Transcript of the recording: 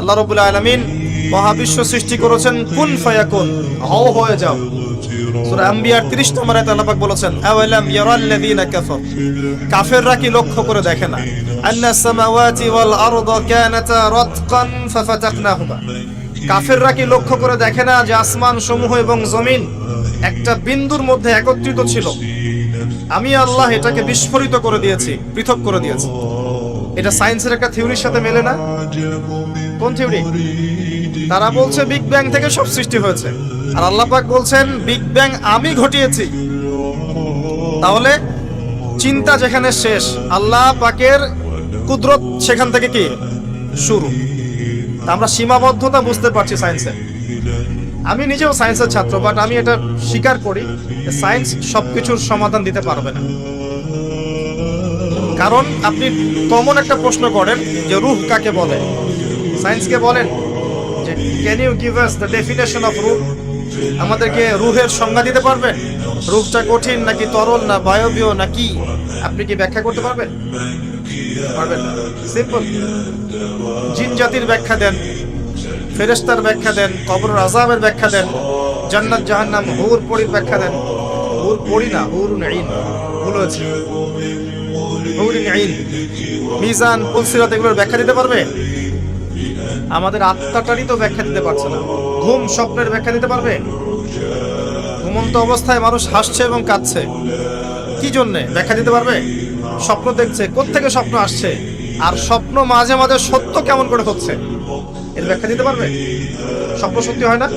আল্লাহ রাব্বুল আলামিন মহাবিশ্ব সৃষ্টি করেছেন কুন ফায়াকুন, হও হয়ে যাও। সূরা আম্বিয়ার 30 নম্বর আয়াতে আল্লাহ পাক বলেছেন আওয়ালাম ইয়ারাল্লাযীনা কাফার, কাফেররা কি লক্ষ্য করে দেখে না, আন্নাস সামাওয়াতি ওয়াল আরদা কানাতা রাতকান ফাফাতাকনাহুমা, কাফেররা কি লক্ষ্য করে দেখে না যে আসমান সমূহ এবং জমিন একটা বিন্দুর মধ্যে একত্রিত ছিল, আমি আল্লাহ এটাকে বিস্ফোরিত করে দিয়েছি, পৃথক করে দিয়েছি। এটা সায়েন্সের একটা থিওরির সাথে মেলে না? কোন থিওরি? তারা বলছে বিগ ব্যাং থেকে সব সৃষ্টি হয়েছে, আর আল্লাহ পাক বলছেন বিগ ব্যাং আমি ঘটিয়েছি। তাহলে চিন্তা যেখানে শেষ, আল্লাহ পাকের কুদরত সেখান থেকে কি শুরু। আমরা সীমাবদ্ধতা বুঝতে পারছি সায়েন্সের। আমি নিজেও সায়েন্সের ছাত্র, বাট আমি এটা স্বীকার করি সায়েন্স সবকিছুর সমাধান দিতে পারবে না। কারণ আপনি কমন একটা প্রশ্ন করেন যে রূহ কাকে বলে, সায়েন্সকে বলেন যে can you give us the definition of রূহ, আমাদেরকে রূহের সংজ্ঞা দিতে পারবেন? রূহটা কঠিন নাকি তরল না বায়বীয় নাকি, আপনি কি ব্যাখ্যা করতে পারবেন? পারবেন না। সিম্পল। জিন জাতির ব্যাখ্যা দেন, ফেরেশতার ব্যাখ্যা দেন, কবরের আযাবের ব্যাখ্যা দেন, জান্নাত জাহান্নাম হুর পরির ব্যাখ্যা দেন। হুর পরি না, হুরুন আইন, ভুল হয়েছে, হুরুন আইন। মিজান, পুলসিরাত এগুলোর ব্যাখ্যা দিতে পারবে? আমাদের আত্মাটারই তো ব্যাখ্যা দিতে পারছে না। ঘুম, স্বপ্নের ব্যাখ্যা দিতে পারবে? ঘুমন্ত অবস্থায় মানুষ হাসছে এবং কাঁদছে, কি জন্যে ব্যাখ্যা দিতে পারবে? স্বপ্ন দেখছে, কোত্থেকে স্বপ্ন আসছে, আর স্বপ্ন মাঝে মাঝে সত্য কেমন করে হচ্ছে, এর ব্যাখ্যা দিতে পারবে? স্বপ্ন সত্যি হয় না?